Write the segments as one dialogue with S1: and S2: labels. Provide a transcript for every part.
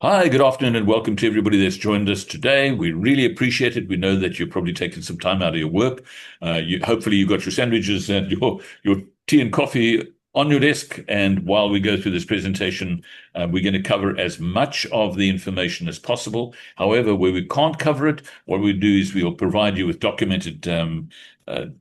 S1: Hi, good afternoon, and welcome to everybody that's joined us today. We really appreciate it. We know that you've probably taken some time out of your work. Hopefully, you got your sandwiches and your tea and coffee on your desk. And while we go through this presentation, we're going to cover as much of the information as possible. However, where we can't cover it, what we do is we'll provide you with documented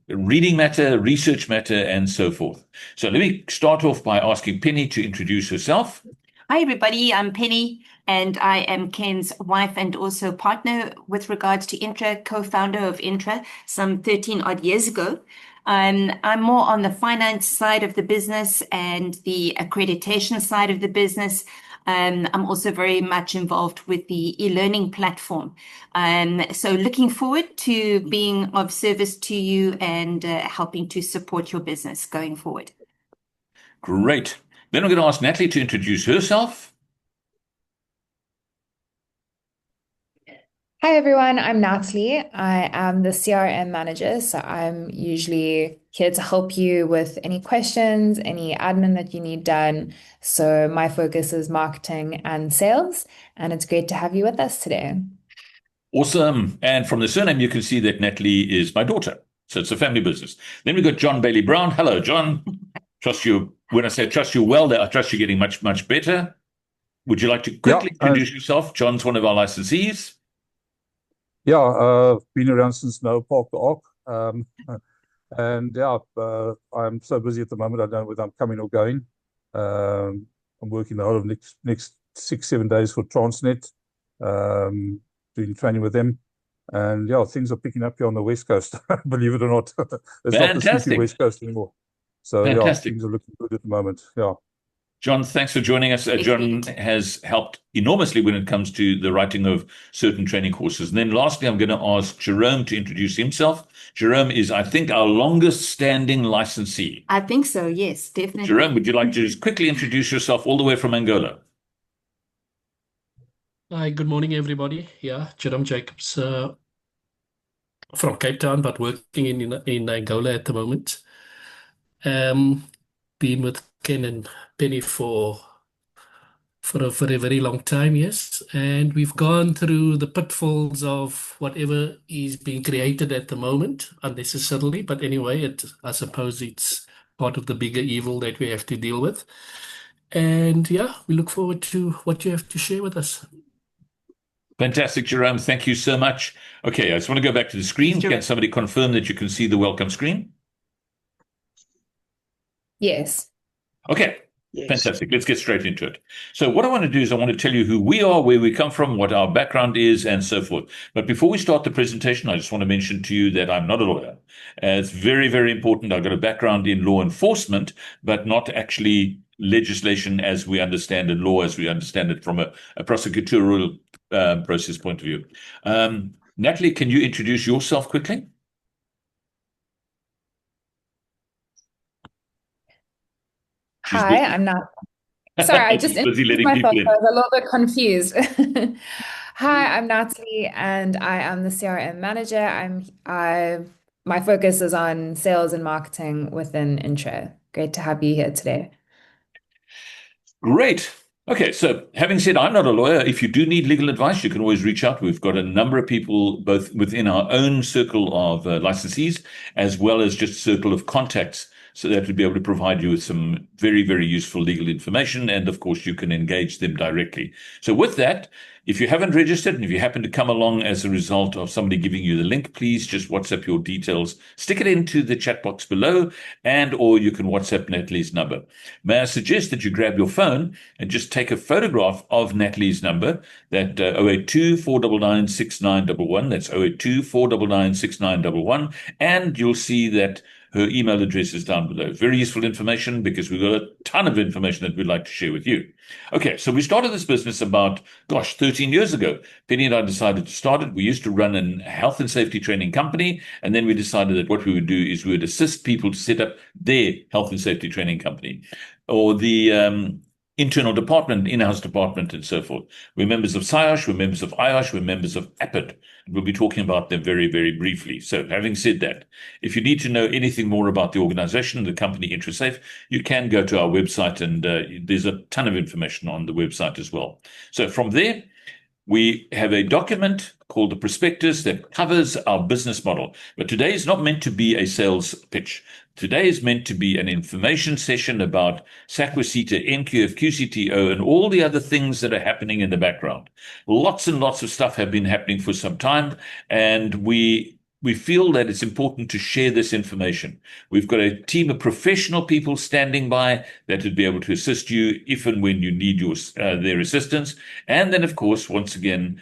S1: reading matter, research matter, and so forth. So let me start off by asking Penny to introduce herself.
S2: Hi, everybody. I'm Penny, and I am Ken's wife and also partner with regards to Intra, co-founder of Intra some 13 odd years ago. I'm more on the finance side of the business and the accreditation side of the business. I'm also very much involved with the e-learning platform. So looking forward to being of service to you and helping to support your business going forward.
S1: Great. Then I'm going to ask Natalie to introduce herself.
S3: Hi everyone, I'm Natalie. I am the CRM manager, so I'm usually here to help you with any questions, any admin that you need done. So my focus is marketing and sales, and it's great to have you with us today.
S1: Awesome. And from the surname, you can see that Natalie is my daughter. So it's a family business. Then we've got John Bailey Brown. Hello, John. Trust you. When I say trust you well, I trust you're getting much, much better. Would you like to quickly introduce yourself? John's one of our licensees.
S4: Been around since No Park the Ark. I'm so busy at the moment, I don't know whether I'm coming or going. I'm working the whole of next 6-7 days for Transnet, doing training with them. And things are picking up here on the West Coast, believe it or not. It's not the sleepy West Coast anymore. So things are looking good at the moment. Yeah.
S1: John, thanks for joining us. John has helped enormously when it comes to the writing of certain training courses. And then lastly, I'm going to ask Jerome to introduce himself. Jerome is, I think, our longest standing licensee.
S2: I think so, yes, definitely.
S1: Jerome, would you like to just quickly introduce yourself all the way from Angola?
S5: Hi, good morning, everybody. Yeah, Jerome Jacobs from Cape Town, but working in Angola at the moment. Been with Ken and Penny for a very, very long time, yes. And we've gone through the pitfalls of whatever is being created at the moment, unnecessarily. But anyway, I suppose it's part of the bigger evil that we have to deal with. And yeah, we look forward to what you have to share with us.
S1: Fantastic, Jerome. Thank you so much. Okay, I just want to go back to the screen. Can somebody confirm that you can see the welcome screen?
S3: Yes.
S1: Okay. Yes. Fantastic. Let's get straight into it. So what I want to do is I want to tell you who we are, where we come from, what our background is, and so forth. But before we start the presentation, I just want to mention to you that I'm not a lawyer. It's very, very important. I've got a background in law enforcement, but not actually legislation as we understand it, law as we understand it from a prosecutorial process point of view. Natalie, can you introduce yourself quickly?
S3: Hi, I'm not. Sorry, I just introduced myself. I was a little bit confused. Hi, I'm Natalie, and I am the CRM manager. My focus is on sales and marketing within Intra. Great to have you here today.
S1: Great. Okay, so having said I'm not a lawyer, if you do need legal advice, you can always reach out. We've got a number of people, both within our own circle of licensees, as well as just circle of contacts. So that would be able to provide you with some very, very useful legal information. And of course, you can engage them directly. So with that, if you haven't registered and if you happen to come along as a result of somebody giving you the link, please just WhatsApp your details, stick it into the chat box below, or you can WhatsApp Natalie's number. May I suggest that you grab your phone and just take a photograph of Natalie's number, that 082 499 6911. That's 082 499 6911. And you'll see that her email address is down below. Very useful information because we've got a ton of information that we'd like to share with you. Okay, so we started this business about, 13 years ago. Penny and I decided to start it. We used to run a health and safety training company, and then we decided that what we would do is we would assist people to set up their health and safety training company. Or the internal department, in-house department, and so forth. We're members of Saiosh, we're members of IOSH, we're members of APID. We'll be talking about them very, very briefly. So having said that, if you need to know anything more about the organization, the company INTRA-SAFE, you can go to our website, and there's a ton of information on the website as well. So from there, we have a document called the prospectus that covers our business model. But today is not meant to be a sales pitch. Today is meant to be an information session about SAQA, SETA, NQF, QCTO, and all the other things that are happening in the background. Lots and lots of stuff have been happening for some time, and we feel that it's important to share this information. We've got a team of professional people standing by that would be able to assist you if and when you need their assistance. And then, of course, once again,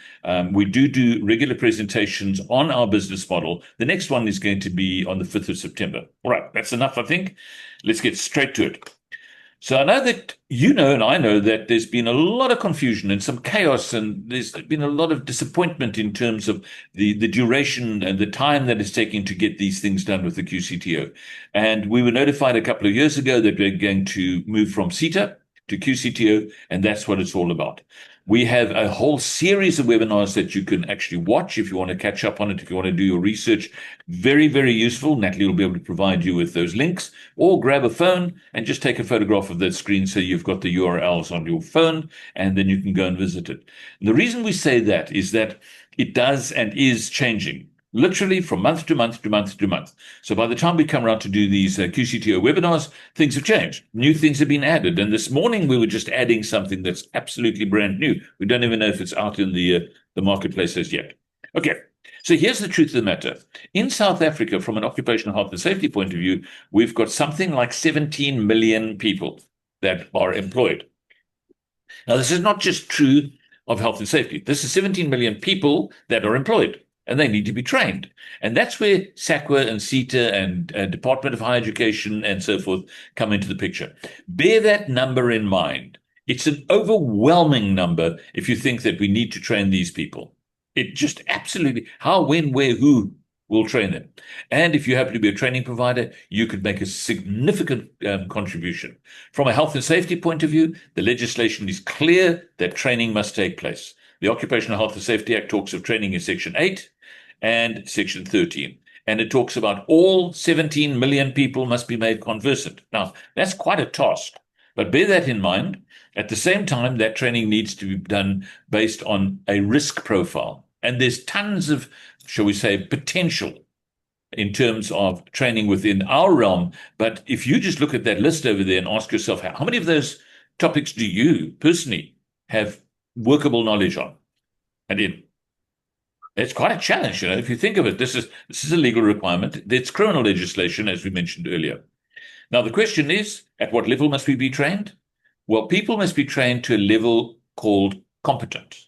S1: we do regular presentations on our business model. The next one is going to be on the 5th of September. All right, that's enough, I think. Let's get straight to it. So I know that you know, and I know that there's been a lot of confusion and some chaos, and there's been a lot of disappointment in terms of the duration and the time that it's taking to get these things done with the QCTO. And we were notified a couple of years ago that we're going to move from SETA to QCTO, and that's what it's all about. We have a whole series of webinars that you can actually watch if you want to catch up on it, if you want to do your research. Very, very useful. Natalie will be able to provide you with those links, or grab a phone and just take a photograph of that screen so you've got the URLs on your phone, and then you can go and visit it. And the reason we say that is that it does and is changing, literally from month to month to month to month. So by the time we come around to do these QCTO webinars, things have changed. New things have been added. And this morning we were just adding something that's absolutely brand new. We don't even know if it's out in the marketplace as yet. Okay, so here's the truth of the matter. In South Africa, from an occupational health and safety point of view, we've got something like 17 million people that are employed. Now, this is not just true of health and safety. This is 17 million people that are employed, and they need to be trained. And that's where SAQA and SETA and Department of Higher Education and so forth come into the picture. Bear that number in mind. It's an overwhelming number if you think that we need to train these people. It just absolutely, how, when, where, who will train them. And if you happen to be a training provider, you could make a significant contribution. From a health and safety point of view, the legislation is clear that training must take place. The Occupational Health and Safety Act talks of training in Section 8 and Section 13. And it talks about all 17 million people must be made conversant. Now, that's quite a task, but bear that in mind. At the same time, that training needs to be done based on a risk profile. And there's tons of, shall we say, potential in terms of training within our realm. But if you just look at that list over there and ask yourself, how many of those topics do you personally have workable knowledge on and in? It's quite a challenge, you know. If you think of it, this is a legal requirement. It's criminal legislation, as we mentioned earlier. Now, the question is, at what level must we be trained? Well, people must be trained to a level called competent.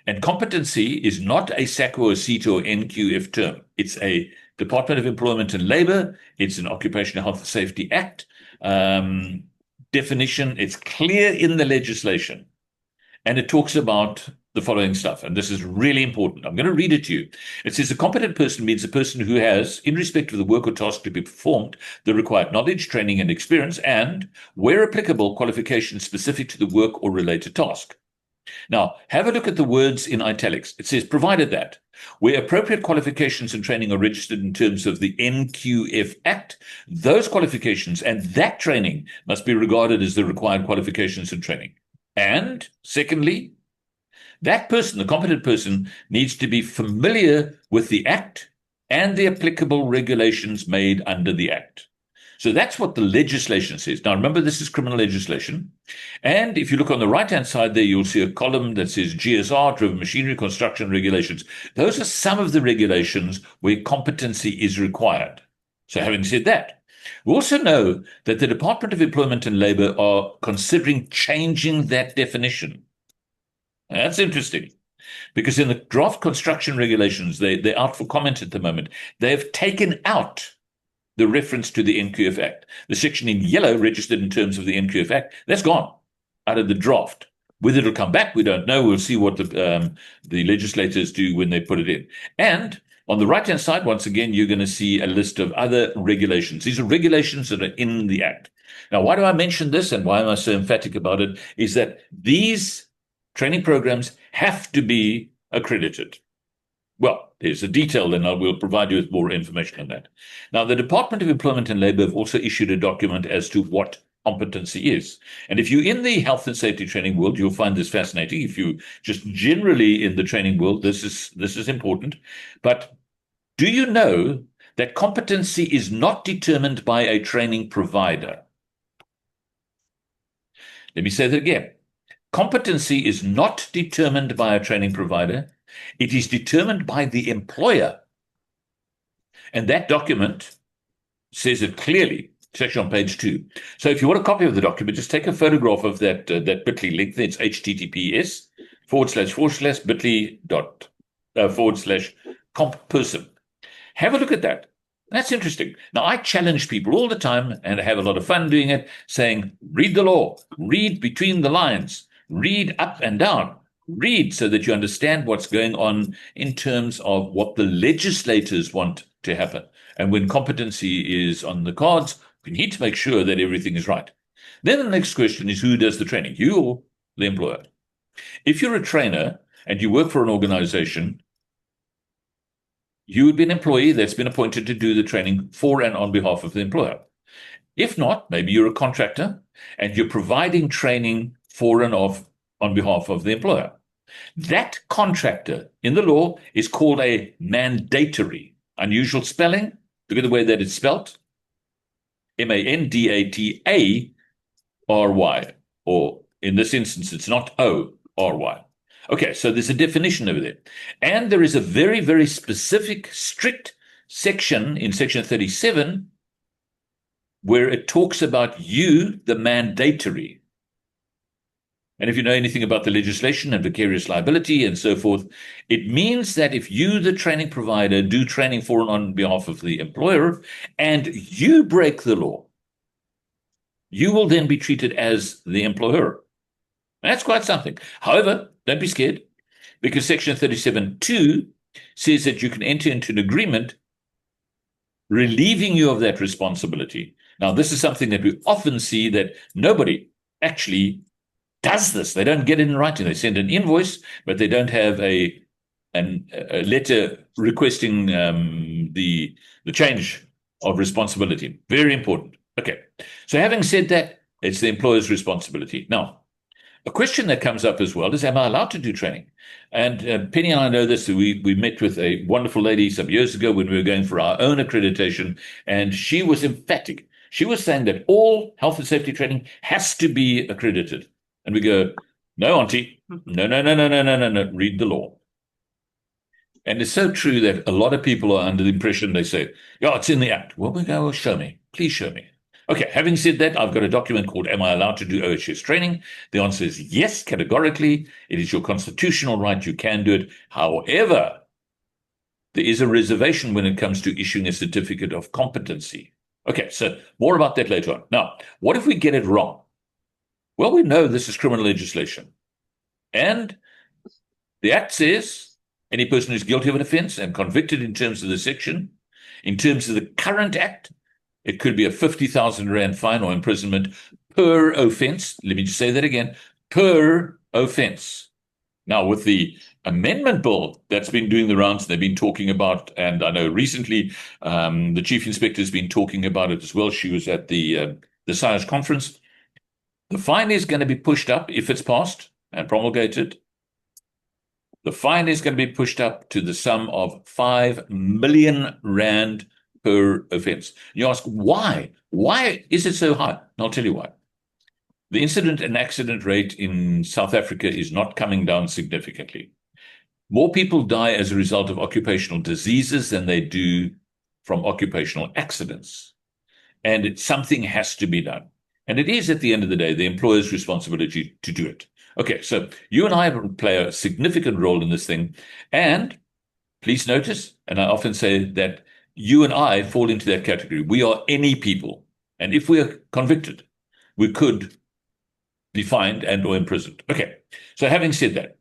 S1: And competency is not a SAQA or SETA or NQF term. It's a Department of Employment and Labor. It's an Occupational Health and Safety Act definition. It's clear in the legislation. And it talks about the following stuff. And this is really important. I'm going to read it to you. It says a competent person means a person who has, in respect of the work or task to be performed, the required knowledge, training, and experience, and, where applicable, qualifications specific to the work or related task. Now, have a look at the words in italics. It says, provided that, where appropriate qualifications and training are registered in terms of the NQF Act, those qualifications and that training must be regarded as the required qualifications and training. And secondly, that person, the competent person, needs to be familiar with the Act and the applicable regulations made under the Act. So that's what the legislation says. Now, remember, this is criminal legislation. And if you look on the right-hand side there, you'll see a column that says GSR, driven machinery, construction regulations. Those are some of the regulations where competency is required. So having said that, we also know that the Department of Employment and Labor are considering changing that definition. Now, that's interesting, because in the draft construction regulations, they're out for comment at the moment. They've taken out the reference to the NQF Act. The section in yellow, registered in terms of the NQF Act, that's gone out of the draft. Whether it'll come back, we don't know. We'll see what the legislators do when they put it in. And on the right-hand side, once again, you're going to see a list of other regulations. These are regulations that are in the Act. Now, why do I mention this and why am I so emphatic about it? Is that these training programs have to be accredited. Well, there's a detail, and I will provide you with more information on that. Now, the Department of Employment and Labour have also issued a document as to what competency is. And if you're in the health and safety training world, you'll find this fascinating. If you just generally in the training world, this is important. But do you know that competency is not determined by a training provider? Let me say that again. Competency is not determined by a training provider. It is determined by the employer. And that document says it clearly. It's actually on page 2. So if you want a copy of the document, just take a photograph of that bit.ly link. It's https://bit.ly/comp-person. Have a look at that. That's interesting. Now, I challenge people all the time, and I have a lot of fun doing it, saying, read the law, read between the lines, read up and down, read so that you understand what's going on in terms of what the legislators want to happen. And when competency is on the cards, we need to make sure that everything is right. Then the next question is, who does the training, you or the employer? If you're a trainer and you work for an organization, you would be an employee that's been appointed to do the training for and on behalf of the employer. If not, maybe you're a contractor and you're providing training for and on behalf of the employer. That contractor in the law is called a mandatory. Unusual spelling. Look at the way that it's spelled. MANDATARY, or in this instance, it's not ORY. Okay, so there's a definition over there. And there is a very, very specific, strict section in section 37 where it talks about you, the mandatory. And if you know anything about the legislation and vicarious liability and so forth, it means that if you, the training provider, do training for and on behalf of the employer, and you break the law, you will then be treated as the employer. That's quite something. However, don't be scared, because section 37(2) says that you can enter into an agreement relieving you of that responsibility. Now, this is something that we often see that nobody actually does this. They don't get it in writing. They send an invoice, but they don't have a letter requesting the change of responsibility. Very important. Okay. So having said that, it's the employer's responsibility. Now, a question that comes up as well is, am I allowed to do training? And Penny and I know this. We met with a wonderful lady some years ago when we were going for our own accreditation, and she was emphatic. She was saying that all health and safety training has to be accredited. And we go, no, auntie, no, read the law. And it's so true that a lot of people are under the impression, they say, yeah, it's in the Act. Well, we go, well, show me. Please show me. Okay, having said that, I've got a document called Am I Allowed to Do OHS Training? The answer is yes, categorically. It is your constitutional right. You can do it. However, there is a reservation when it comes to issuing a certificate of competency. Okay, so more about that later on. Now, what if we get it wrong? Well, we know this is criminal legislation. And the Act says any person who's guilty of an offense and convicted in terms of the section, in terms of the current Act, it could be a 50,000 Rand fine or imprisonment per offense. Let me just say that again, per offense. Now, with the amendment bill that's been doing the rounds, they've been talking about, and I know recently the chief inspector has been talking about it as well. She was at the Saiosh conference. The fine is going to be pushed up if it's passed and promulgated. The fine is going to be pushed up to the sum of 5 million Rand per offense. You ask, why? Why is it so high? And I'll tell you why. The incident and accident rate in South Africa is not coming down significantly. More people die as a result of occupational diseases than they do from occupational accidents. And something has to be done. And it is, at the end of the day, the employer's responsibility to do it. Okay, so you and I play a significant role in this thing. And please notice, and I often say that you and I fall into that category. We are any people. And if we are convicted, we could be fined and or imprisoned. Okay, so having said that,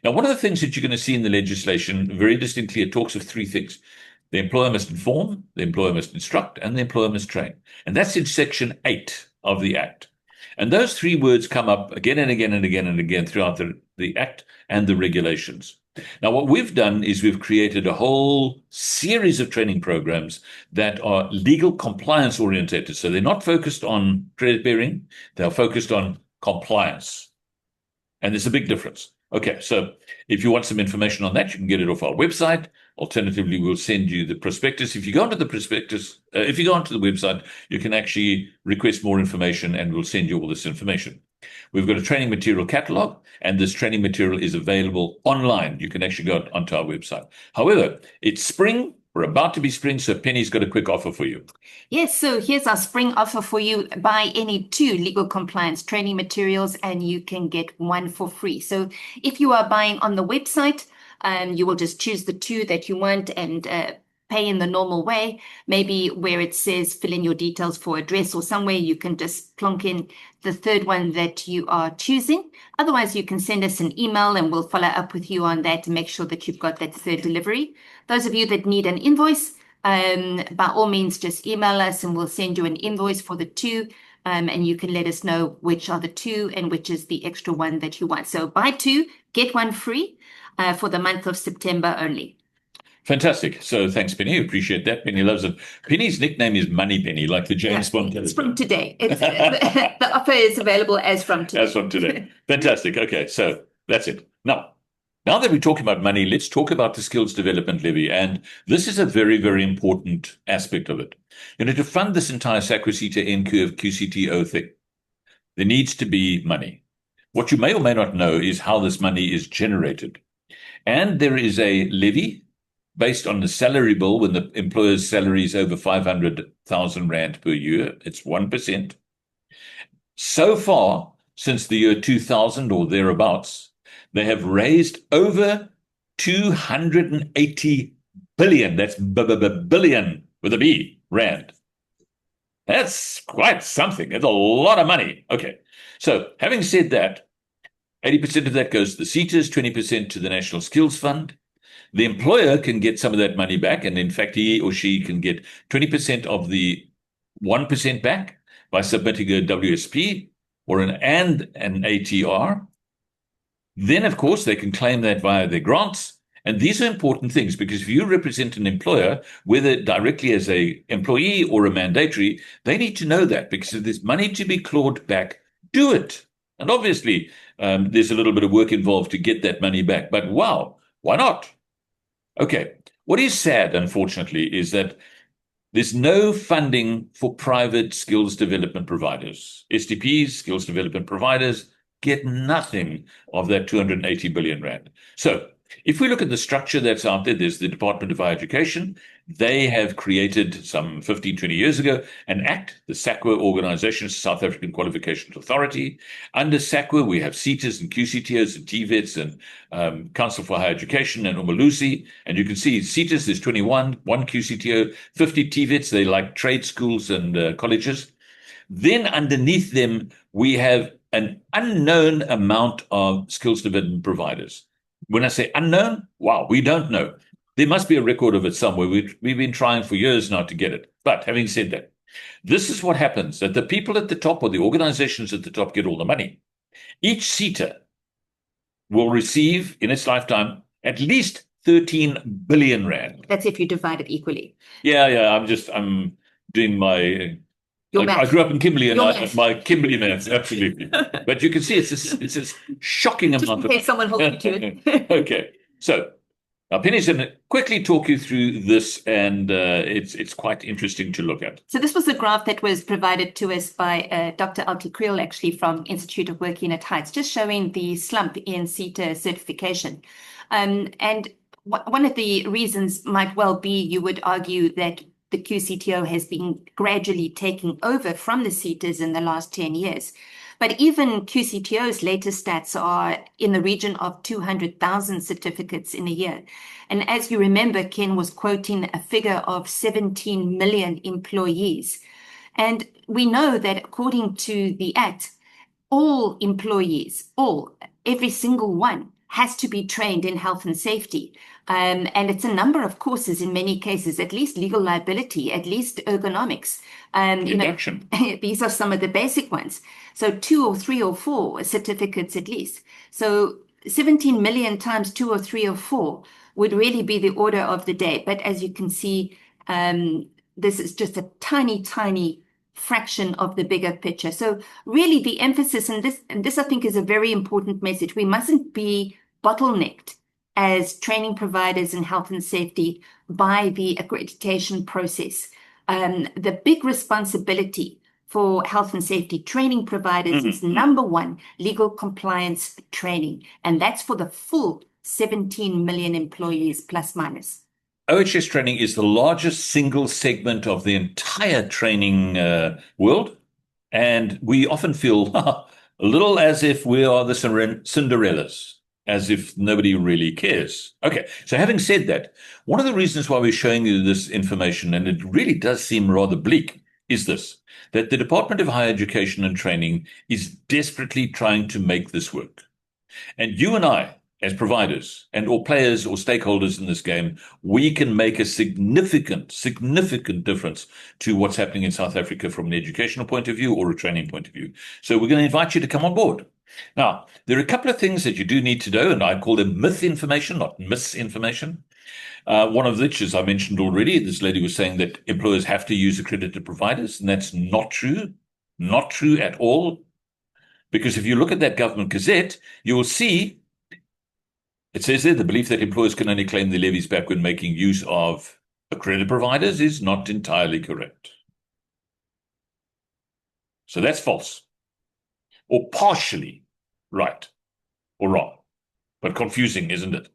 S1: now one of the things that you're going to see in the legislation, very distinctly, it talks of 3 things. The employer must inform, the employer must instruct, and the employer must train. And that's in section 8 of the Act. And those three words come up again and again and again and again throughout the Act and the regulations. Now, what we've done is we've created a whole series of training programs that are legal compliance orientated. So they're not focused on credit bearing, they're focused on compliance. And there's a big difference. Okay, so if you want some information on that, you can get it off our website. Alternatively, we'll send you the prospectus. If you go onto the prospectus, if you go onto the website, you can actually request more information and we'll send you all this information. We've got a training material catalog, and this training material is available online. You can actually go onto our website. However, it's spring. We're about to be spring, so Penny's got a quick offer for you.
S2: Yes, so here's our spring offer for you. Buy any 2 legal compliance training materials and you can get 1 for free. So if you are buying on the website, you will just choose the 2 that you want and pay in the normal way. Maybe where it says fill in your details for address or somewhere, you can just plonk in the 3rd one that you are choosing. Otherwise, you can send us an email and we'll follow up with you on that to make sure that you've got that 3rd delivery. Those of you that need an invoice, by all means, just email us and we'll send you an invoice for the 2. And you can let us know which are the 2 and which is the extra one that you want. So buy 2, get 1 free for the month of September only.
S1: Fantastic. So thanks, Penny. Appreciate that. Penny loves it. Penny's nickname is Money Penny, like the James Bond character.
S2: It's from today. The offer is available as from today.
S1: As from today. Fantastic. Okay, so that's it. Now that we're talking about money, let's talk about the skills development levy. And this is a very, very important aspect of it. To fund this entire SAQA, SETA, NQ, QCTO thing, there needs to be money. What you may or may not know is how this money is generated. And there is a levy based on the salary bill when the employer's salary is over 500,000 Rand per year. It's 1%. So far, since the year 2000 or thereabouts, they have raised over 280 billion, that's billion with a B, Rand. That's quite something. It's a lot of money. Okay, so having said that, 80% of that goes to the SETAs, 20% to the National Skills Fund. The employer can get some of that money back, and in fact, he or she can get 20% of the 1% back by submitting a WSP or an ATR. Then, of course, they can claim that via their grants. And these are important things because if you represent an employer, whether directly as an employee or a mandatory, they need to know that because if there's money to be clawed back, do it. And obviously, there's a little bit of work involved to get that money back. But wow, why not? Okay, what is sad, unfortunately, is that there's no funding for private skills development providers. SDPs, skills development providers, get nothing of that 280 billion Rand. So if we look at the structure that's out there, there's the Department of Higher Education. They have created some 15, 20 years ago an act, the SAQA organization, South African Qualifications Authority. Under SAQA, we have SETAs and QCTOs and TVETs and Council for Higher Education and Umalusi. And you can see SETAs, there's 21, 1 QCTO, 50 TVETs, they like trade schools and colleges. Then underneath them, we have an unknown amount of skills development providers. When I say unknown, wow, we don't know. There must be a record of it somewhere. We've been trying for years now to get it. But having said that, this is what happens, that the people at the top or the organizations at the top get all the money. Each SETA will receive in its lifetime at least 13 billion Rand.
S2: That's if you divide it equally.
S1: Yeah. I'm doing my... I grew up in Kimberley and my Kimberley maths, absolutely. But you can see it's this shocking amount
S2: in case someone holds you to it.
S1: Okay, so now Penny's going to quickly talk you through this, and it's quite interesting to look at.
S2: So this was a graph that was provided to us by Dr. Alti Kriel, actually from Institute of Work Unit Heights, just showing the slump in SETA certification. And one of the reasons might well be, you would argue, that the QCTO has been gradually taking over from the SETAs in the last 10 years. But even QCTO's latest stats are in the region of 200,000 certificates in a year. And as you remember, Ken was quoting a figure of 17 million employees. And we know that according to the Act, all employees, every single one, has to be trained in health and safety. And it's a number of courses in many cases, at least legal liability, at least ergonomics. These are some of the basic ones. So 2 or 3 or 4 certificates at least. So 17 million times 2 or 3 or 4 would really be the order of the day. But as you can see, this is just a tiny, tiny fraction of the bigger picture. So really the emphasis in this, and this I think is a very important message, we mustn't be bottlenecked as training providers in health and safety by the accreditation process. The big responsibility for health and safety training providers is number one, legal compliance training. And that's for the full 17 million employees plus minus.
S1: OHS training is the largest single segment of the entire training world. And we often feel a little as if we are the Cinderellas, as if nobody really cares. Okay, so having said that, one of the reasons why we're showing you this information, and it really does seem rather bleak, is this, that the Department of Higher Education and Training is desperately trying to make this work. And you and I, as providers and or players or stakeholders in this game, we can make a significant difference to what's happening in South Africa from an educational point of view or a training point of view. So we're going to invite you to come on board. Now, there are a couple of things that you do need to know, and I call them myth information, not misinformation. One of which, as I mentioned already, this lady was saying that employers have to use accredited providers, and that's not true. Not true at all. Because if you look at that government gazette, you will see it says there the belief that employers can only claim their levies back when making use of accredited providers is not entirely correct. So that's false, or partially right or wrong, but confusing, isn't it?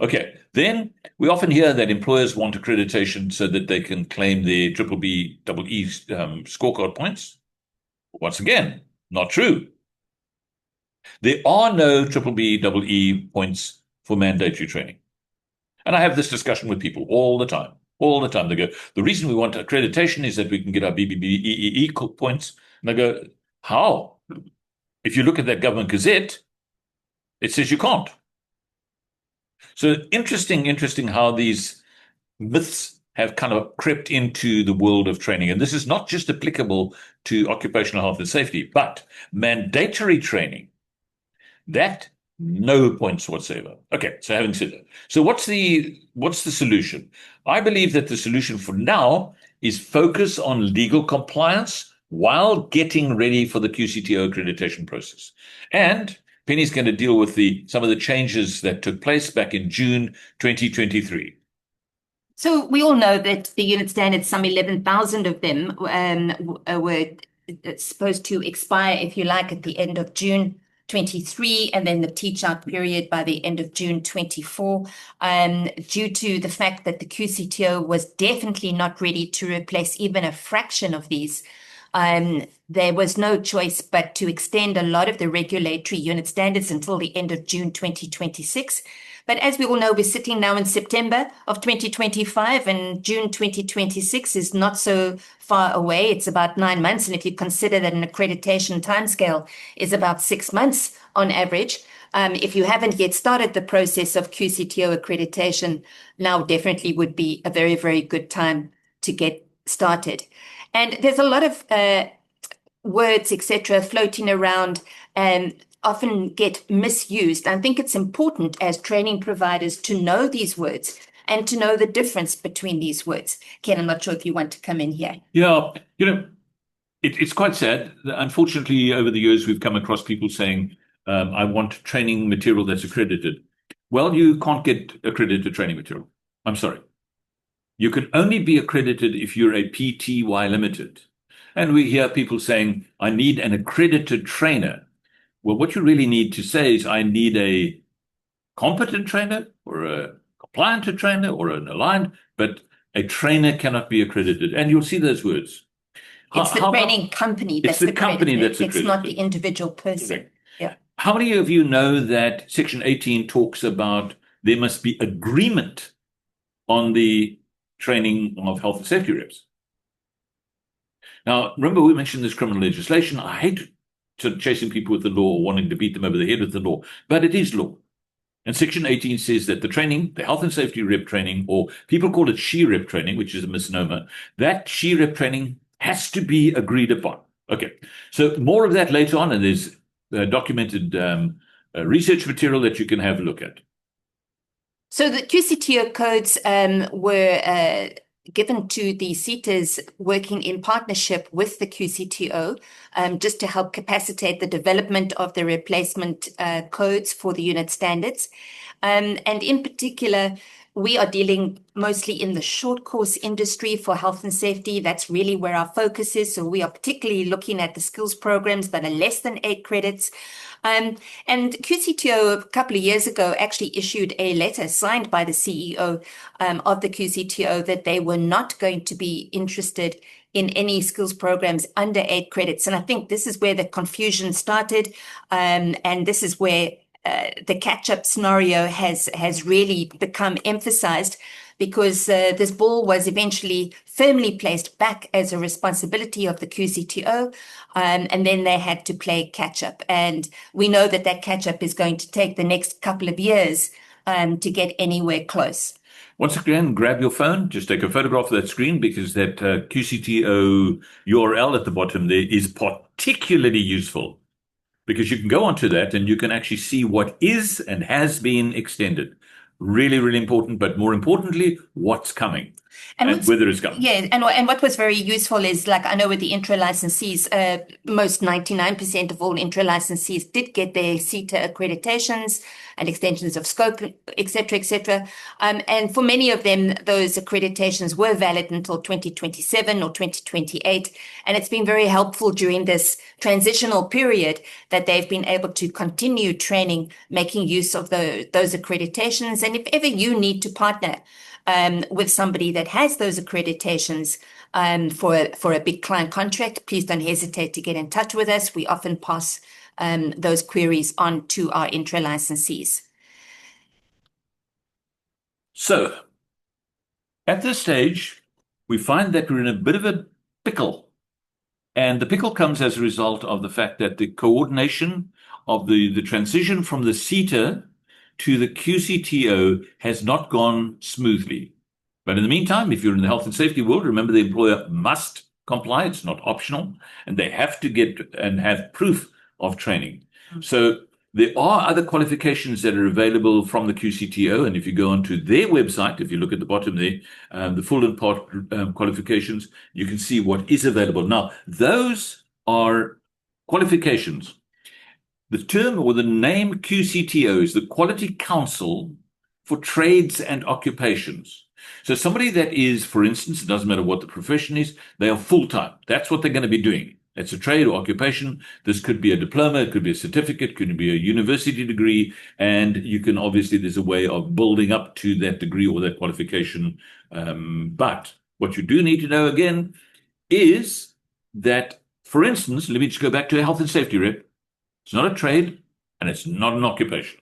S1: Okay, then we often hear that employers want accreditation so that they can claim their BBBEE scorecard points. Once again, not true. There are no BBBEE points for mandatory training. And I have this discussion with people all the time. They go, the reason we want accreditation is that we can get our BBBEE points. And I go, how? If you look at that government gazette, it says you can't. So interesting how these myths have kind of crept into the world of training. And this is not just applicable to occupational health and safety, but mandatory training, that no points whatsoever. Okay, so having said that, so what's the solution? I believe that the solution for now is focus on legal compliance while getting ready for the QCTO accreditation process. And Penny's going to deal with some of the changes that took place back in June 2023.
S2: So we all know that the unit standards, some 11,000 of them were supposed to expire, if you like, at the end of June 23, and then the teach-out period by the end of June 24, due to the fact that the QCTO was definitely not ready to replace even a fraction of these. There was no choice but to extend a lot of the regulatory unit standards until the end of June 2026. But as we all know, we're sitting now in September of 2025, and June 2026 is not so far away. It's about 9 months. And if you consider that an accreditation timescale is about 6 months on average, if you haven't yet started the process of QCTO accreditation, now definitely would be a very, very good time to get started. And there's a lot of words, etc., floating around and often get misused. I think it's important as training providers to know these words and to know the difference between these words. Ken, I'm not sure if you want to come in here.
S1: Yeah, it's quite sad. Unfortunately, over the years, we've come across people saying, I want training material that's accredited. Well, you can't get accredited training material. I'm sorry. You can only be accredited if you're a PTY limited. And we hear people saying, I need an accredited trainer. Well, what you really need to say is, I need a competent trainer or a compliant trainer or an aligned, but a trainer cannot be accredited. And you'll see those words.
S2: It's the training company that's accredited. It's not the individual person.
S1: Correct.
S2: Yeah.
S1: How many of you know that Section 18 talks about there must be agreement on the training of health and safety reps? Now, remember we mentioned this criminal legislation. I hate chasing people with the law or wanting to beat them over the head with the law, but it is law. And Section 18 says that the training, the health and safety rep training, or people call it she-rep training, which is a misnomer, that she-rep training has to be agreed upon. Okay, so more of that later on, and there's documented research material that you can have a look at.
S2: So the QCTO codes were given to the SETAs working in partnership with the QCTO just to help capacitate the development of the replacement codes for the unit standards. And in particular, we are dealing mostly in the short course industry for health and safety. That's really where our focus is. So we are particularly looking at the skills programs that are less than 8 credits. And QCTO a couple of years ago actually issued a letter signed by the CEO of the QCTO that they were not going to be interested in any skills programs under 8 credits. And I think this is where the confusion started. And this is where the catch-up scenario has really become emphasized, because this ball was eventually firmly placed back as a responsibility of the QCTO, and then they had to play catch-up. And we know that that catch-up is going to take the next couple of years to get anywhere close.
S1: Once again, grab your phone, just take a photograph of that screen, because that QCTO URL at the bottom there is particularly useful, because you can go onto that and you can actually see what is and has been extended. Really, really important, but more importantly, what's coming and whether it's coming.
S2: Yeah, and what was very useful is, like, I know with the INTRA licensees, most 99% of all INTRA licensees did get their SETA accreditations and extensions of scope, et cetera, et cetera. And for many of them, those accreditations were valid until 2027 or 2028. And it's been very helpful during this transitional period that they've been able to continue training, making use of those accreditations. And if ever you need to partner with somebody that has those accreditations for a big client contract, please don't hesitate to get in touch with us. We often pass those queries on to our INTRA licensees.
S1: So at this stage, we find that we're in a bit of a pickle. And the pickle comes as a result of the fact that the coordination of the transition from the SETA to the QCTO has not gone smoothly. But in the meantime, if you're in the health and safety world, remember the employer must comply. It's not optional, and they have to get and have proof of training. So there are other qualifications that are available from the QCTO. And if you go onto their website, if you look at the bottom there, the full and part qualifications, you can see what is available. Now, those are qualifications. The term or the name QCTO is the Quality Council for Trades and Occupations. So somebody that is, for instance, it doesn't matter what the profession is, they are full-time. That's what they're going to be doing. It's a trade or occupation. This could be a diploma, it could be a certificate, it could be a university degree, and you can obviously, there's a way of building up to that degree or that qualification. But what you do need to know again is that, for instance, let me just go back to a health and safety rep. It's not a trade and it's not an occupation.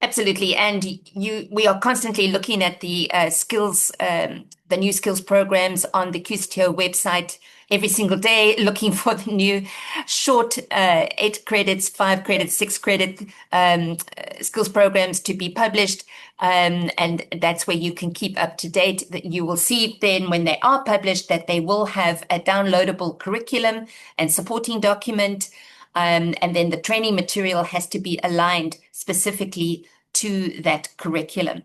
S2: Absolutely. And we are constantly looking at the skills, the new skills programs on the QCTO website every single day, looking for the new short 8 credits, 5 credits, 6 credit skills programs to be published. And that's where you can keep up to date. That you will see then when they are published that they will have a downloadable curriculum and supporting document. And then the training material has to be aligned specifically to that curriculum.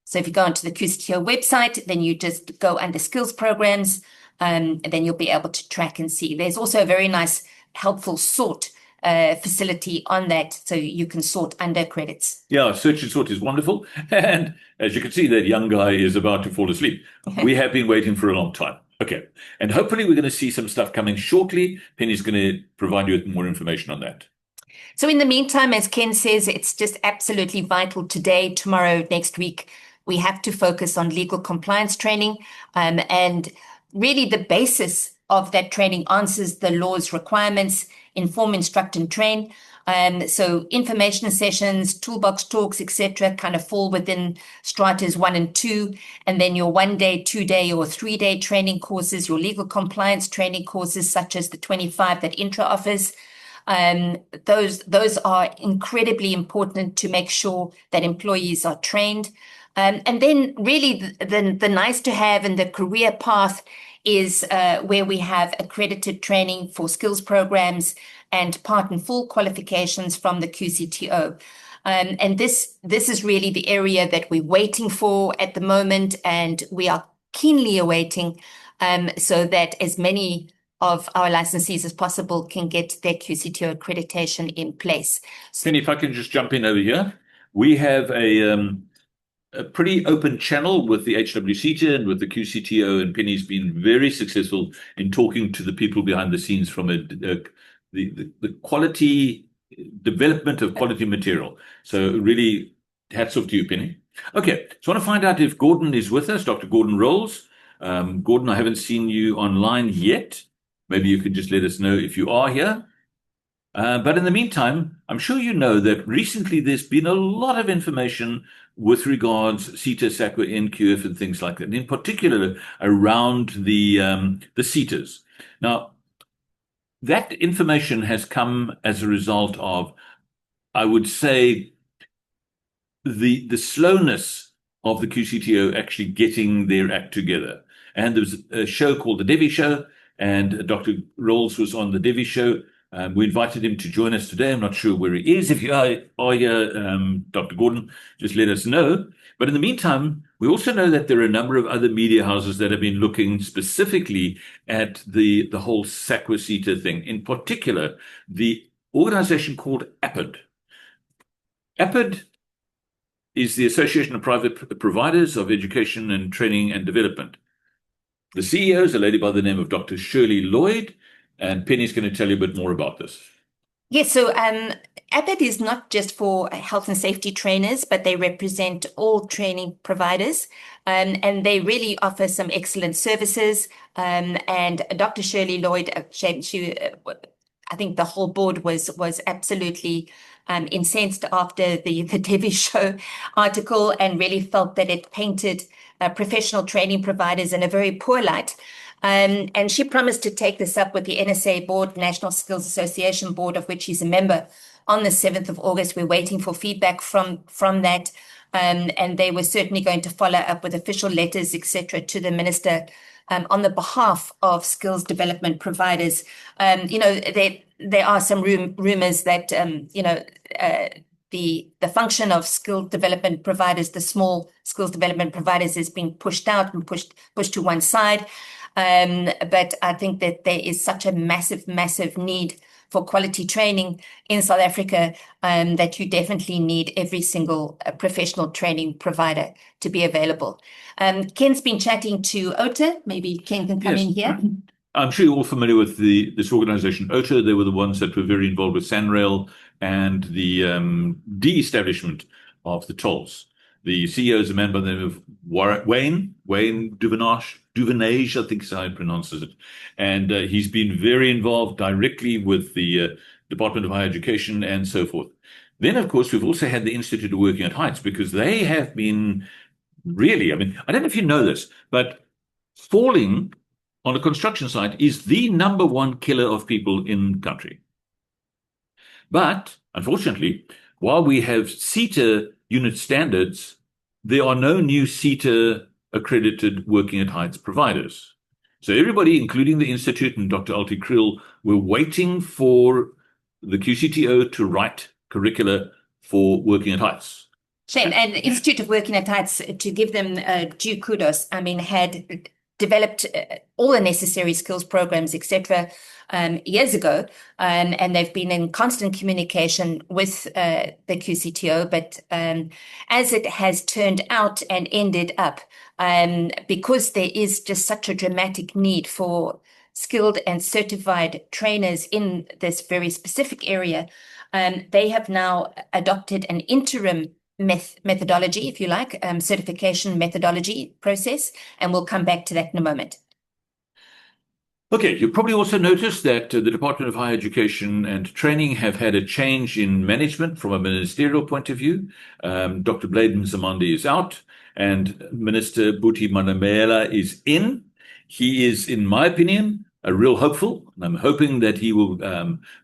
S2: So if you go onto the QCTO website, then you just go under skills programs, and then you'll be able to track and see. There's also a very nice, helpful sort facility on that, so you can sort under credits.
S1: Yeah, search and sort is wonderful. And as you can see, that young guy is about to fall asleep. We have been waiting for a long time. Okay. And hopefully we're going to see some stuff coming shortly. Penny's going to provide you with more information on that.
S2: So in the meantime, as Ken says, it's just absolutely vital today, tomorrow, next week. We have to focus on legal compliance training. And really the basis of that training answers the law's requirements: inform, instruct, and train. So information sessions, toolbox talks, etc., kind of fall within stratas 1 and 2. And then your 1-day, 2-day, or 3-day training courses, your legal compliance training courses, such as the 25 that INTRA offers. Those are incredibly important to make sure that employees are trained. And then really the nice to have in the career path is where we have accredited training for skills programs and part and full qualifications from the QCTO. And this is really the area that we're waiting for at the moment, and we are keenly awaiting so that as many of our licensees as possible can get their QCTO accreditation in place.
S1: Penny, if I can just jump in over here. We have a pretty open channel with the HWCTA and with the QCTO, and Penny's been very successful in talking to the people behind the scenes from the quality development of quality material. So really, hats off to you, Penny. Okay, so I want to find out if Gordon is with us, Dr. Gordon Rolls. Gordon, I haven't seen you online yet. Maybe you could just let us know if you are here. But in the meantime, I'm sure you know that recently there's been a lot of information with regards SETA, SAQA, NQF, and things like that, and in particular around the SETAs. Now, that information has come as a result of, I would say, the slowness of the QCTO actually getting their act together. And there was a show called the Devi Show, and Dr. Rolls was on the Devi Show. We invited him to join us today. I'm not sure where he is. If you are here, Dr. Gordon, just let us know. But in the meantime, we also know that there are a number of other media houses that have been looking specifically at the whole SAQA SETA thing. In particular, the organization called APID. APID is the Association of Private Providers of Education and Training and Development. The CEO is a lady by the name of Dr. Shirley Lloyd, and Penny's going to tell you a bit more about this.
S2: Yes, so APID is not just for health and safety trainers, but they represent all training providers, and they really offer some excellent services. And Dr. Shirley Lloyd, I think the whole board was absolutely incensed after the Devi Show article, and really felt that it painted professional training providers in a very poor light. And she promised to take this up with the NSA board, National Skills Association board, of which she's a member, on the 7th of August. We're waiting for feedback from that. And they were certainly going to follow up with official letters, etc., to the minister on the behalf of skills development providers. There are some rumors that, the function of skills development providers, the small skills development providers, is being pushed out and pushed to one side. But I think that there is such a massive need for quality training in South Africa that you definitely need every single professional training provider to be available. Ken's been chatting to OTA. Maybe Ken can come in here.
S1: I'm sure you're all familiar with this organization, OTA. They were the ones that were very involved with SANRAIL and the de-establishment of the tolls. The CEO is a man by the name of Wayne Duvenage, I think is how he pronounces it. And he's been very involved directly with the Department of Higher Education and so forth. Then, of course, we've also had the Institute of Working at Heights, because they have been really, I don't know if you know this, but falling on the construction site is the number one killer of people in the country. But unfortunately, while we have SETA unit standards, there are no new SETA accredited working at heights providers. So everybody, including the Institute and Dr. Alti Kriel, were waiting for the QCTO to write curricula for working at heights.
S2: Shame. And the Institute of Working at Heights, to give them due kudos, had developed all the necessary skills programs, etc., years ago, and they've been in constant communication with the QCTO. But as it has turned out and ended up, because there is just such a dramatic need for skilled and certified trainers in this very specific area, they have now adopted an interim methodology, if you like, certification methodology process, and we'll come back to that in a moment.
S1: Okay, you probably also noticed that the Department of Higher Education and Training have had a change in management from a ministerial point of view. Dr. Bladen Zamandi is out, and Minister Buti Manamela is in. He is, in my opinion, a real hopeful, and I'm hoping that he will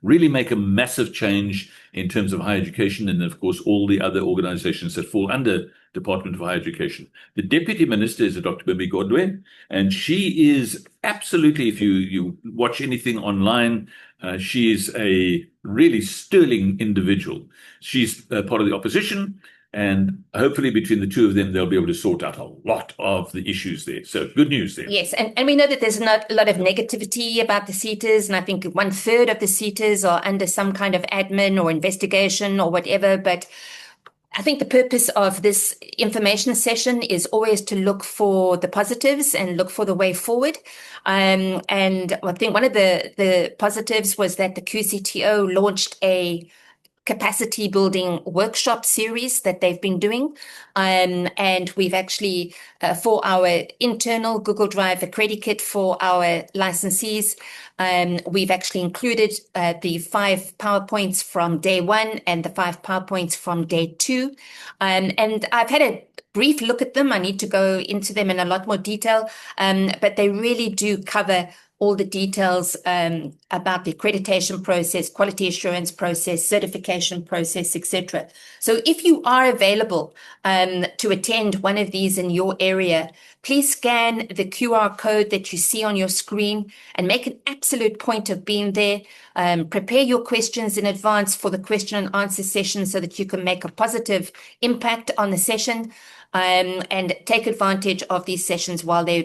S1: really make a massive change in terms of higher education and, of course, all the other organizations that fall under Department of Higher Education. The Deputy Minister is Dr. Bimbi Godwe, and she is absolutely, if you watch anything online, she is a really sterling individual. She's part of the opposition, and hopefully between the two of them, they'll be able to sort out a lot of the issues there. So good news there.
S2: Yes, and we know that there's not a lot of negativity about the SETAs, and I think 1/3 of the SETAs are under some kind of admin or investigation or whatever, but I think the purpose of this information session is always to look for the positives and look for the way forward. And I think one of the positives was that the QCTO launched a capacity building workshop series that they've been doing. And we've actually, for our internal Google Drive Accredited kit for our licensees, we've actually included the 5 PowerPoints from day 1 and the 5 PowerPoints from day 2. And I've had a brief look at them. I need to go into them in a lot more detail, but they really do cover all the details about the accreditation process, quality assurance process, certification process, etc. So if you are available to attend one of these in your area, please scan the QR code that you see on your screen and make an absolute point of being there. Prepare your questions in advance for the question and answer session so that you can make a positive impact on the session, and take advantage of these sessions while they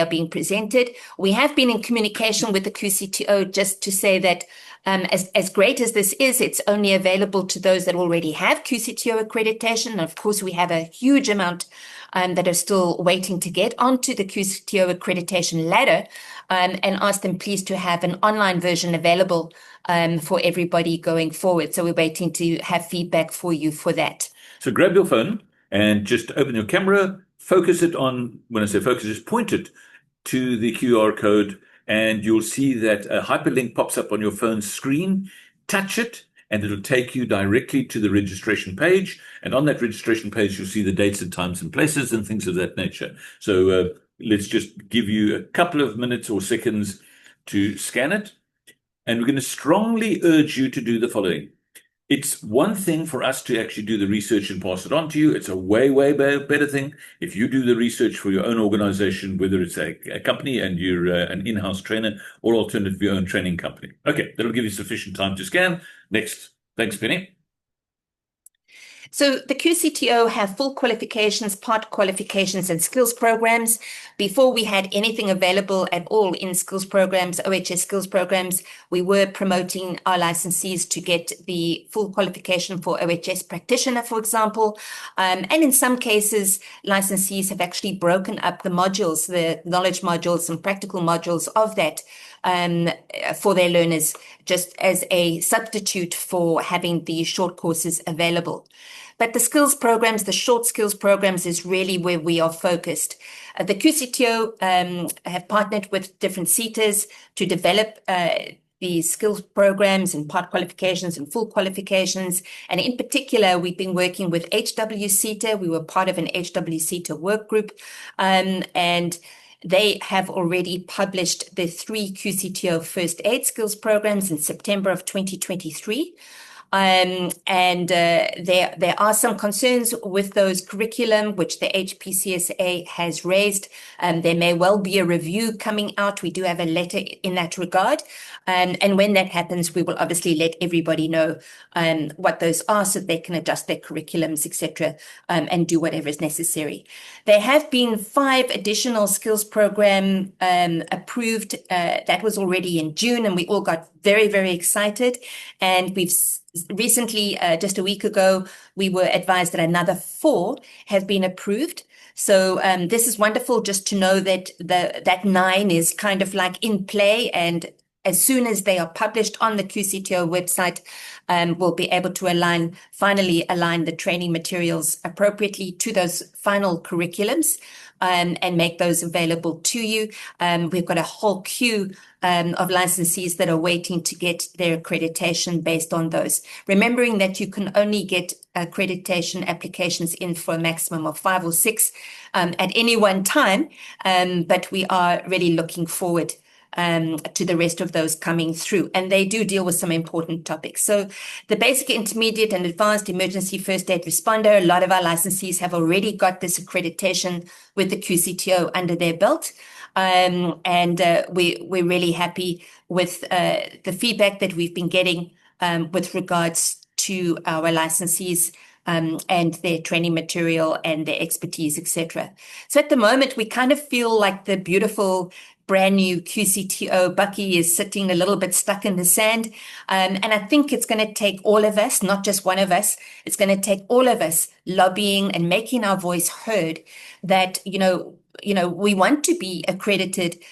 S2: are being presented. We have been in communication with the QCTO just to say that as great as this is, it's only available to those that already have QCTO accreditation. And of course, we have a huge amount that are still waiting to get onto the QCTO accreditation ladder, and ask them please to have an online version available for everybody going forward. So we're waiting to have feedback for you for that.
S1: So grab your phone and just open your camera, focus it on, when I say focus, just point it to the QR code, and you'll see that a hyperlink pops up on your phone's screen. Touch it, and it'll take you directly to the registration page. And on that registration page, you'll see the dates and times and places and things of that nature. So let's just give you a couple of minutes or seconds to scan it. And we're going to strongly urge you to do the following. It's one thing for us to actually do the research and pass it on to you. It's a way, way better thing if you do the research for your own organization, whether it's a company and you're an in-house trainer, or alternatively your own training company. Okay, that'll give you sufficient time to scan. Next. Thanks, Penny.
S2: So the QCTO have full qualifications, part qualifications, and skills programs. Before we had anything available at all in skills programs, OHS skills programs, we were promoting our licensees to get the full qualification for OHS practitioner, for example. And in some cases, licensees have actually broken up the modules, the knowledge modules and practical modules of that for their learners, just as a substitute for having the short courses available. But the skills programs, the short skills programs, is really where we are focused. The QCTO have partnered with different SETAs to develop these skills programs and part qualifications and full qualifications. And in particular, we've been working with HW SETA. We were part of an HW SETA work group, and they have already published the 3 QCTO first aid skills programs in September of 2023. There are some concerns with those curriculum, which the HPCSA has raised. There may well be a review coming out. We do have a letter in that regard. And when that happens, we will obviously let everybody know what those are so they can adjust their curriculums, etc., and do whatever is necessary. There have been 5 additional skills program approved. That was already in June, and we all got very, very excited. And we've recently, just a week ago, we were advised that another 4 have been approved. So this is wonderful just to know that that 9 is kind of like in play, and as soon as they are published on the QCTO website, we'll be able to finally align the training materials appropriately to those final curriculums, and make those available to you. We've got a whole queue of licensees that are waiting to get their accreditation based on those. Remembering that you can only get accreditation applications in for a maximum of 5 or 6 at any one time, but we are really looking forward to the rest of those coming through. And they do deal with some important topics. So the basic, intermediate, and advanced emergency first aid responder, a lot of our licensees have already got this accreditation with the QCTO under their belt. We're really happy with the feedback that we've been getting with regards to our licensees and their training material and their expertise, etc. So at the moment, we kind of feel like the beautiful brand new QCTO Bucky is sitting a little bit stuck in the sand. And I think it's going to take all of us, not just one of us, it's going to take all of us lobbying and making our voice heard that, we want to be accredited